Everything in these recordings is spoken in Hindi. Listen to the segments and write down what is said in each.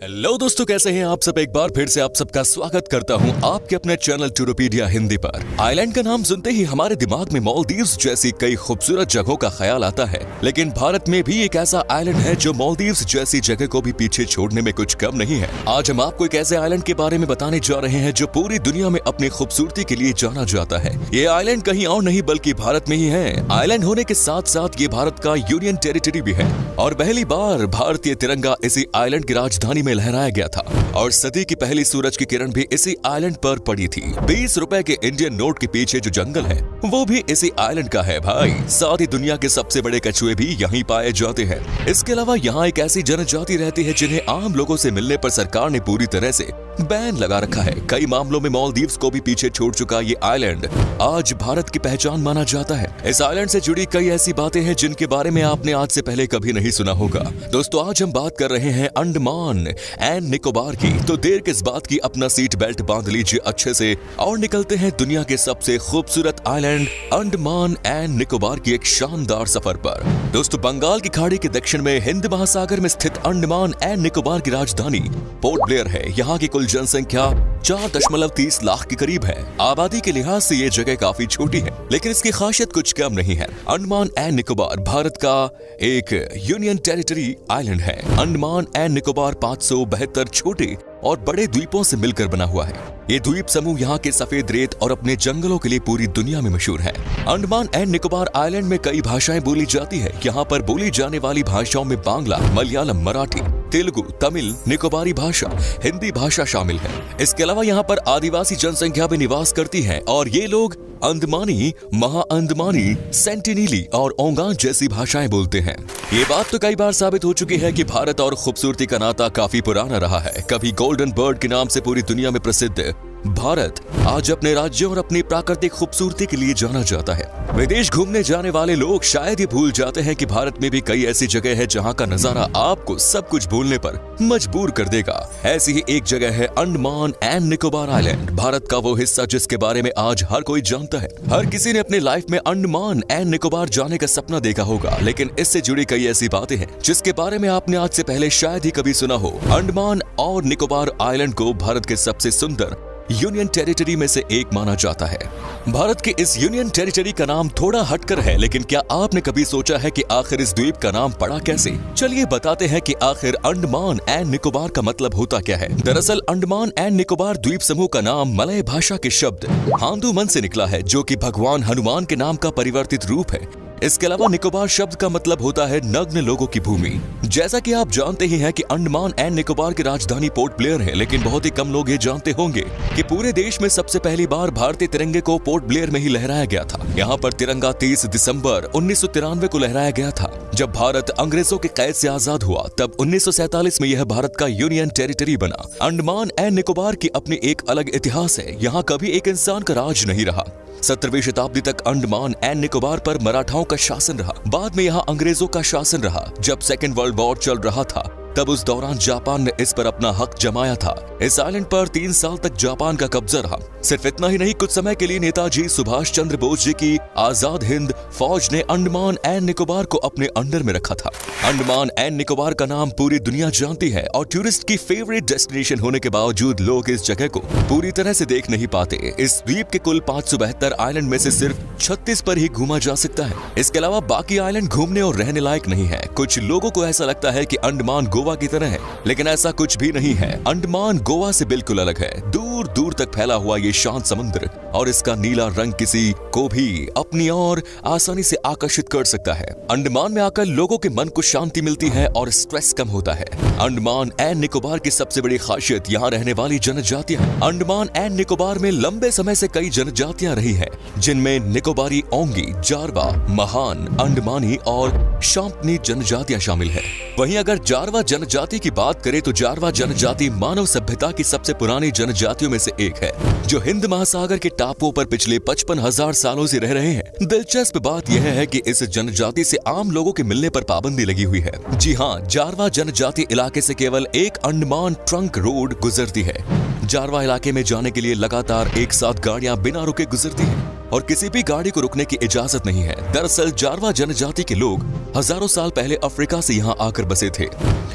हेलो दोस्तों, कैसे हैं आप सब। एक बार फिर से आप सबका स्वागत करता हूं आपके अपने चैनल टूरोपीडिया हिंदी पर। आइलैंड का नाम सुनते ही हमारे दिमाग में मालदीव्स जैसी कई खूबसूरत जगहों का ख्याल आता है, लेकिन भारत में भी एक ऐसा आइलैंड है जो मालदीव्स जैसी जगह को भी पीछे छोड़ने में कुछ कम नहीं है। आज हम आपको एक ऐसे आइलैंड के बारे में बताने जा रहे हैं जो पूरी दुनिया में अपनी खूबसूरती के लिए जाना जाता है। ये आइलैंड कहीं और नहीं बल्कि भारत में ही है। आइलैंड होने के साथ साथ ये भारत का यूनियन टेरिटरी भी है और पहली बार भारतीय तिरंगा इसी आइलैंड की राजधानी में लहराया गया था और सदी की पहली सूरज की किरण भी इसी आइलैंड पर पड़ी थी। 20 रुपए के इंडियन नोट के पीछे जो जंगल है वो भी इसी आइलैंड का है भाई। साथ ही दुनिया के सबसे बड़े कछुए भी यहीं पाए जाते हैं। इसके अलावा यहाँ एक ऐसी जनजाति रहती है जिन्हें आम लोगों से मिलने पर सरकार ने पूरी तरह से बैन लगा रखा है। कई मामलों में मालदीव्स को भी पीछे छोड़ चुका ये आइलैंड आज भारत की पहचान माना जाता है। इस आइलैंड से जुड़ी कई ऐसी बातें हैं जिनके बारे में आपने आज से पहले कभी नहीं सुना होगा। दोस्तों, आज हम बात कर रहे हैं अंडमान एंड निकोबार की। तो देर किस बात की, अपना सीट बेल्ट बांध लीजिए अच्छे से और निकलते हैं दुनिया के सबसे खूबसूरत आइलैंड अंडमान एंड निकोबार की एक शानदार सफर पर। दोस्तों, बंगाल की खाड़ी के दक्षिण में हिंद महासागर में स्थित अंडमान एंड निकोबार की राजधानी पोर्ट ब्लेयर है। यहाँ की कुल जनसंख्या 4.30 लाख के करीब है। आबादी के लिहाज से ये जगह काफी छोटी है, लेकिन इसकी खासियत कुछ कम नहीं है। अंडमान एंड निकोबार भारत का एक यूनियन टेरिटरी आइलैंड है। अंडमान एंड निकोबार 572 छोटे और बड़े द्वीपों से मिलकर बना हुआ है। ये द्वीप समूह यहाँ के सफेद रेत और अपने जंगलों के लिए पूरी दुनिया में मशहूर है। अंडमान एंड निकोबार आइलैंड में कई भाषाएं बोली जाती है। यहाँ पर बोली जाने वाली भाषाओं में बांग्ला, मलयालम, मराठी, तेलुगु, तमिल, निकोबारी भाषा, हिंदी भाषा शामिल है। इसके अलावा यहाँ पर आदिवासी जनसंख्या भी निवास करती है और ये लोग अंदमानी, महा अंदमानी, सेंटिनीली और ओंगान जैसी भाषाएं बोलते हैं। ये बात तो कई बार साबित हो चुकी है कि भारत और खूबसूरती का नाता काफी पुराना रहा है। कभी गोल्डन बर्ड के नाम से पूरी दुनिया में प्रसिद्ध भारत आज अपने राज्यों और अपनी प्राकृतिक खूबसूरती के लिए जाना जाता है। विदेश घूमने जाने वाले लोग शायद ये भूल जाते हैं कि भारत में भी कई ऐसी जगह है जहां का नजारा आपको सब कुछ भूलने पर मजबूर कर देगा। ऐसी ही एक जगह है अंडमान एंड निकोबार आइलैंड, भारत का वो हिस्सा जिसके बारे में आज हर कोई जानता है। हर किसी ने अपनी लाइफ में अंडमान एंड निकोबार जाने का सपना देखा होगा, लेकिन इससे जुड़ी कई ऐसी बातें हैं जिसके बारे में आपने आज से पहले शायद ही कभी सुना हो। अंडमान और निकोबार आइलैंड को भारत के सबसे सुंदर यूनियन टेरिटरी में से एक माना जाता है। भारत के इस यूनियन टेरिटरी का नाम थोड़ा हटकर है, लेकिन क्या आपने कभी सोचा है कि आखिर इस द्वीप का नाम पड़ा कैसे? चलिए बताते हैं कि आखिर अंडमान एंड निकोबार का मतलब होता क्या है। दरअसल अंडमान एंड निकोबार द्वीप समूह का नाम मलय भाषा के शब्द हांदू मन से निकला है, जो कि भगवान हनुमान के नाम का परिवर्तित रूप है। इसके अलावा निकोबार शब्द का मतलब होता है नग्न लोगों की भूमि। जैसा कि आप जानते ही हैं कि अंडमान एंड निकोबार की राजधानी पोर्ट ब्लेयर है, लेकिन बहुत ही कम लोग ये जानते होंगे कि पूरे देश में सबसे पहली बार भारतीय तिरंगे को पोर्ट ब्लेयर में ही लहराया गया था। यहाँ पर तिरंगा 30 दिसंबर 1993 को लहराया गया था। जब भारत अंग्रेजों के कैद से आजाद हुआ तब 1947 में यह भारत का यूनियन टेरिटरी बना। अंडमान एंड निकोबार की अपनी एक अलग इतिहास है। यहाँ कभी एक इंसान का राज नहीं रहा। 17वीं शताब्दी तक अंडमान एंड निकोबार पर मराठाओं का शासन रहा। बाद में यहाँ अंग्रेजों का शासन रहा। जब सेकेंड वर्ल्ड वॉर चल रहा था तब उस दौरान जापान ने इस पर अपना हक जमाया था। इस आइलैंड पर 3 साल तक जापान का कब्जा रहा। सिर्फ इतना ही नहीं, कुछ समय के लिए नेताजी सुभाष चंद्र बोस जी की आजाद हिंद फौज ने अंडमान एंड निकोबार को अपने अंडर में रखा था। अंडमान एंड निकोबार का नाम पूरी दुनिया जानती है और टूरिस्ट की फेवरेट डेस्टिनेशन होने के बावजूद लोग इस जगह को पूरी तरह से देख नहीं पाते। इस द्वीप के कुल 572 आइलैंड में से सिर्फ 36 पर ही घूमा जा सकता है। इसके अलावा बाकी आइलैंड घूमने और रहने लायक नहीं है। कुछ लोगों को ऐसा लगता है कि अंडमान गोवा की तरह है, लेकिन ऐसा कुछ भी नहीं है। अंडमान गोवा से बिल्कुल अलग है। दूर दूर तक फैला हुआ ये शांत समुद्र और इसका नीला रंग किसी को भी अपनी ओर आसानी से आकर्षित कर सकता है। अंडमान में आकर लोगों के मन को शांति मिलती है और स्ट्रेस कम होता है। अंडमान एंड निकोबार की सबसे बड़ी खासियत यहाँ रहने वाली जनजातियां। अंडमान एंड निकोबार में लंबे समय से कई जनजातियां रही हैं, जिनमें निकोबारी, ओंगी, जारवा, महान, अंडमानी और शांपनी जनजातियां शामिल है। वहीं अगर जारवा जनजाति की बात करें तो जारवा जनजाति मानव सभ्यता की सबसे पुरानी जनजातियों में से एक है, जो हिंद महासागर के टापुओं पर पिछले 55,000 सालों से रह रहे हैं। दिलचस्प बात यह है कि इस जनजाति से आम लोगों के मिलने पर पाबंदी लगी हुई है। जी हाँ, जारवा जनजाति इलाके से केवल एक अंडमान ट्रंक रोड गुजरती है। जारवा इलाके में जाने के लिए लगातार एक साथ गाड़ियां बिना रुके गुजरती हैं और किसी भी गाड़ी को रुकने की इजाजत नहीं है। दरअसल जारवा जनजाति के लोग हजारों साल पहले अफ्रीका से यहाँ आकर बसे थे।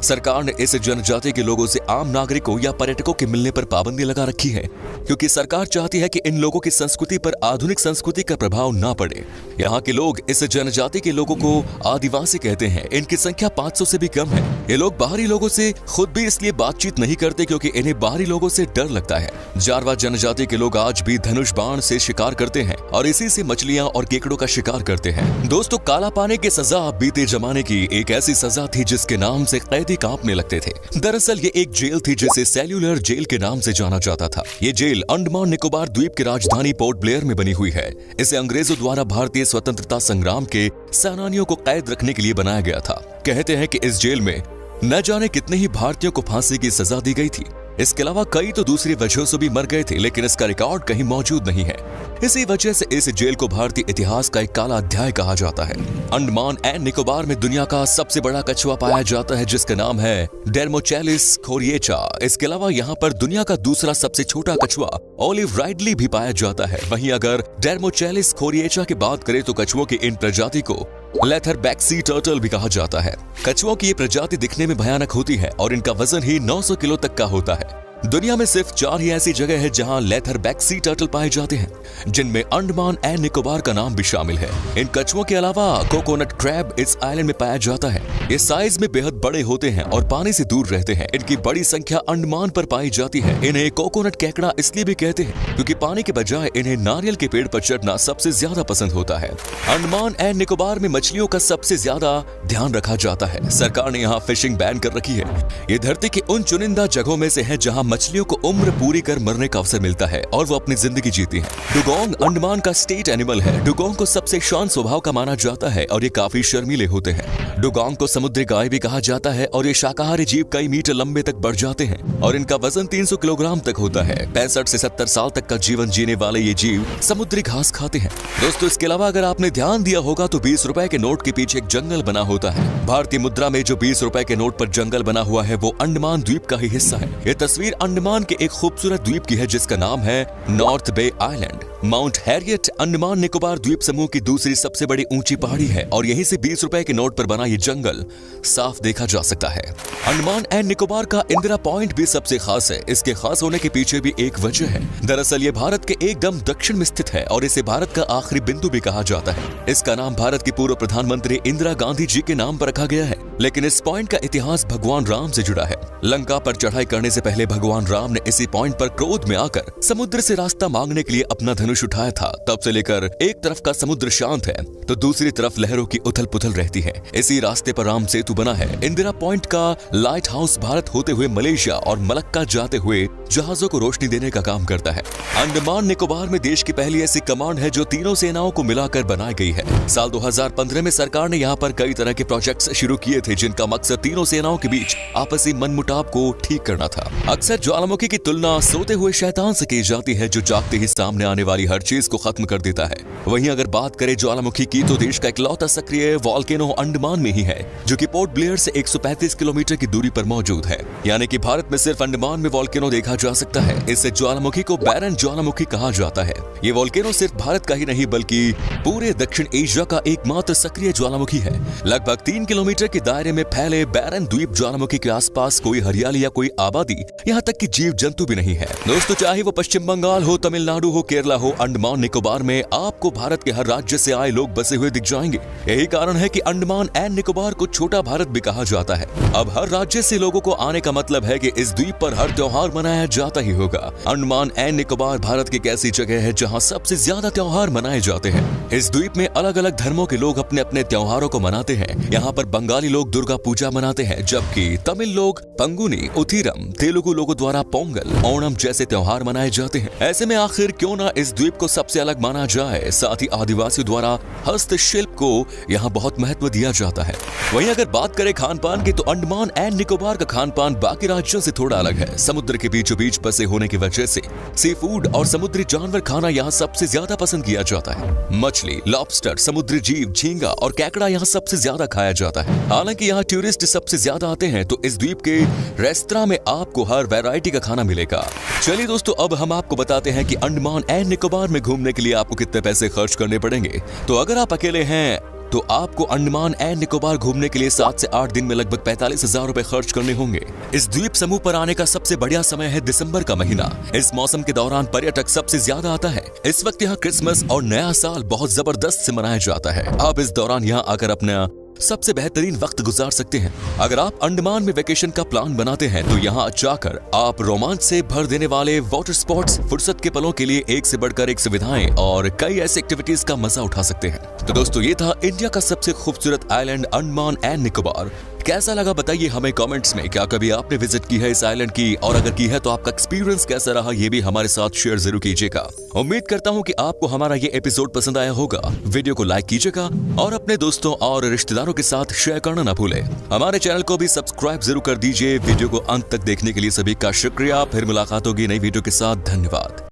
सरकार ने इस जनजाति के लोगों से आम नागरिकों या पर्यटकों के मिलने पर पाबंदी लगा रखी है, क्योंकि सरकार चाहती है कि इन लोगों की संस्कृति पर आधुनिक संस्कृति का प्रभाव ना पड़े। यहाँ के लोग इस जनजाति के लोगों को आदिवासी कहते हैं। इनकी संख्या 500 से भी कम है। ये लोग बाहरी लोगों से खुद भी इसलिए बातचीत नहीं करते क्योंकि इन्हें बाहरी लोगों से डर लगता है। जारवा जनजाति के लोग आज भी धनुष बाण से शिकार करते हैं और इसी से मछलियां और केकड़ों का शिकार करते हैं। दोस्तों, काला पानी की सजा बीते जमाने की एक ऐसी सजा थी जिसके नाम से कैदी कांपने लगते थे। दरअसल ये एक जेल थी जिसे सेल्यूलर जेल के नाम से जाना जाता था। ये जेल अंडमान निकोबार द्वीप की राजधानी पोर्ट ब्लेयर में बनी हुई है। इसे अंग्रेजों द्वारा भारतीय स्वतंत्रता संग्राम के सेनानियों को कैद रखने के लिए बनाया गया था। कहते हैं कि इस जेल में न जाने कितने ही भारतीयों को फांसी की सजा दी गई थी। इसके अलावा कई तो दूसरी वजहों से भी मर गए थे, लेकिन इसका रिकॉर्ड कहीं मौजूद नहीं है। इसी वजह से इस जेल को भारतीय इतिहास का एक काला अध्याय कहा जाता है। अंडमान एंड निकोबार में दुनिया का सबसे बड़ा कछुआ पाया जाता है जिसका नाम है डेर्मोचेलिस खोरिएचा। इसके अलावा यहाँ पर दुनिया का दूसरा सबसे छोटा कछुआ ओलिव राइडली भी पाया जाता है। वहीं अगर डेर्मोचेलिस खोरिएचा की बात करें तो कछुओं की इन प्रजाति को लेथरबैक सी टर्टल भी कहा जाता है। कछुओं की ये प्रजाति दिखने में भयानक होती है और इनका वजन ही 900 किलो तक का होता है। दुनिया में सिर्फ 4 ही ऐसी जगह है जहां लेथरबैक सी टर्टल पाए जाते हैं, जिनमें अंडमान एंड निकोबार का नाम भी शामिल है। इन कछुओं के अलावा कोकोनट क्रैब इस आइलैंड में पाया जाता है। ये साइज में बेहद बड़े होते हैं और पानी से दूर रहते हैं। इनकी बड़ी संख्या अंडमान पर पाई जाती है। इन्हें कोकोनट केकड़ा इसलिए भी कहते हैं क्योंकि पानी के बजाय इन्हें नारियल के पेड़ पर चढ़ना सबसे ज्यादा पसंद होता है। अंडमान एंड निकोबार में मछलियों का सबसे ज्यादा ध्यान रखा जाता है। सरकार ने यहाँ फिशिंग बैन कर रखी है। ये धरती की उन चुनिंदा जगहों में से है जहाँ मछलियों को उम्र पूरी कर मरने का अवसर मिलता है और वो अपनी जिंदगी जीती हैं। डुगोंग अंडमान का स्टेट एनिमल है। डुगोंग को सबसे शांत स्वभाव का माना जाता है और ये काफी शर्मीले होते हैं। डुगोंग को समुद्री गाय भी कहा जाता है और ये शाकाहारी जीव कई मीटर लंबे तक बढ़ जाते हैं और इनका वजन 300 किलोग्राम तक होता है। 65 से 70 साल तक का जीवन जीने वाले ये जीव समुद्री घास खाते हैं। दोस्तों, इसके अलावा अगर आपने ध्यान दिया होगा तो 20 रुपए के नोट के पीछे एक जंगल बना होता है। भारतीय मुद्रा में जो 20 रुपए के नोट पर जंगल बना हुआ है वो अंडमान द्वीप का ही हिस्सा है। ये तस्वीर अंडमान के एक खूबसूरत द्वीप की है जिसका नाम है North Bay Island. Mount Harriet Andaman Nicobar द्वीप समूह की दूसरी सबसे बड़ी ऊंची पहाड़ी है और यहीं से 20 रुपए के नोट पर बना ये जंगल साफ देखा जा सकता है। अंडमान एंड निकोबार का इंदिरा पॉइंट भी सबसे खास है। इसके खास होने के पीछे भी एक वजह है। दरअसल ये भारत के एकदम दक्षिण में स्थित है और इसे भारत का आखिरी बिंदु भी कहा जाता है। इसका नाम भारत की पूर्व प्रधानमंत्री इंदिरा गांधी जी के नाम पर रखा गया है। लेकिन इस पॉइंट का इतिहास भगवान राम से जुड़ा है। लंका पर चढ़ाई करने से पहले भगवान राम ने इसी पॉइंट पर क्रोध में आकर समुद्र से रास्ता मांगने के लिए अपना धनुष उठाया था। तब से लेकर एक तरफ का समुद्र शांत है तो दूसरी तरफ लहरों की उथल पुथल रहती है। इसी रास्ते पर राम सेतु बना है। इंदिरा पॉइंट का लाइट हाउस भारत होते हुए मलेशिया और मलक्का जाते हुए जहाजों को रोशनी देने का काम करता है। अंडमान निकोबार में देश की पहली ऐसी कमांड है जो तीनों सेनाओं को मिलाकर बनाई गई है। साल 2015 में सरकार ने यहाँ पर कई तरह के प्रोजेक्ट्स शुरू किए थे जिनका मकसद तीनों सेनाओं के बीच आपसी मनमुटाव को ठीक करना था। अक्सर ज्वालामुखी की तुलना सोते हुए शैतान से की जाती है जो जागते ही सामने आने वाली हर चीज को खत्म कर देता है। वहीं अगर बात करें ज्वालामुखी की तो देश का इकलौता सक्रिय वॉल्केनो अंडमान में ही है जो कि पोर्ट ब्लेयर से 135 किलोमीटर की दूरी पर मौजूद है। यानी कि भारत में सिर्फ अंडमान में वॉल्केनो देखा जा सकता है। इससे ज्वालामुखी को बैरन ज्वालामुखी कहा जाता है। ये वॉल्केनो सिर्फ भारत का ही नहीं बल्कि पूरे दक्षिण एशिया का एकमात्र सक्रिय ज्वालामुखी है। लगभग 3 किलोमीटर के दायरे में फैले बैरन द्वीप ज्वालामुखी के आसपास कोई हरियाली या कोई आबादी, यहाँ तक कि जीव जंतु भी नहीं है। दोस्तों, चाहे वो पश्चिम बंगाल हो, तमिलनाडु हो, केरला हो, अंडमान निकोबार में आपको भारत के हर राज्य से आए लोग बसे हुए दिख जाएंगे। यही कारण है कि अंडमान एंड निकोबार को छोटा भारत भी कहा जाता है। अब हर राज्य से लोगों को आने का मतलब है कि इस द्वीप पर हर त्योहार मनाया जाता ही होगा। अंडमान एंड निकोबार भारत की एक ऐसी जगह है जहाँ सबसे ज्यादा त्योहार मनाए जाते हैं। इस द्वीप में अलग अलग धर्मों के लोग अपने अपने त्योहारों को मनाते हैं। यहाँ पर बंगाली लोग दुर्गा पूजा मनाते हैं जबकि तमिल लोग पंगुनी, उथिरम, तेलुगु लोगों द्वारा पोंगल, ओणम जैसे त्योहार मनाए जाते हैं। ऐसे में आखिर क्यों ना इस द्वीप को सबसे अलग माना जाए। साथ ही आदिवासियों द्वारा हस्तशिल्प को यहाँ बहुत महत्व दिया जाता है। वहीं अगर बात करें खान पान की तो अंडमान एंड निकोबार का खान पान बाकी राज्यों से थोड़ा अलग है। समुद्र के बीचों बीच बसे होने की वजह से सी फूड और समुद्री जानवर खाना यहाँ सबसे ज्यादा पसंद किया जाता है। मछली, लॉबस्टर, समुद्री जीव, झींगा और केकड़ा यहाँ सबसे ज्यादा खाया जाता है। हालांकि यहाँ टूरिस्ट सबसे ज्यादा आते हैं तो इस द्वीप के रेस्तरां में आपको हर पर वैरायटी का खाना मिलेगा। चलिए दोस्तों, अब हम आपको बताते हैं कि अंडमान एंड निकोबार में घूमने के लिए आपको कितने पैसे खर्च करने पड़ेंगे। तो अगर आप अकेले हैं तो आपको अंडमान एंड निकोबार घूमने के लिए 7 से 8 दिन में लगभग 45,000 रुपए खर्च करने होंगे। इस द्वीप समूह पर आने का सबसे बढ़िया समय है दिसंबर का महीना। इस मौसम के दौरान पर्यटक सबसे ज्यादा आता है। इस वक्त यहाँ क्रिसमस और नया साल बहुत जबरदस्त से मनाया जाता है। आप इस दौरान यहाँ आकर अपना सबसे बेहतरीन वक्त गुजार सकते हैं। अगर आप अंडमान में वेकेशन का प्लान बनाते हैं तो यहाँ जाकर आप रोमांच से भर देने वाले वाटर स्पोर्ट्स, फुर्सत के पलों के लिए एक से बढ़कर एक सुविधाएं और कई ऐसी एक्टिविटीज का मजा उठा सकते हैं। तो दोस्तों, ये था इंडिया का सबसे खूबसूरत आइलैंड अंडमान एंड निकोबार। कैसा लगा बताइए हमें कमेंट्स में। क्या कभी आपने विजिट की है इस आइलैंड की, और अगर की है तो आपका एक्सपीरियंस कैसा रहा ये भी हमारे साथ शेयर जरूर कीजिएगा। उम्मीद करता हूँ कि आपको हमारा ये एपिसोड पसंद आया होगा। वीडियो को लाइक कीजिएगा और अपने दोस्तों और रिश्तेदारों के साथ शेयर करना ना भूले। हमारे चैनल को भी सब्सक्राइब जरूर कर दीजिए। वीडियो को अंत तक देखने के लिए सभी का शुक्रिया। फिर मुलाकात होगी नई वीडियो के साथ। धन्यवाद।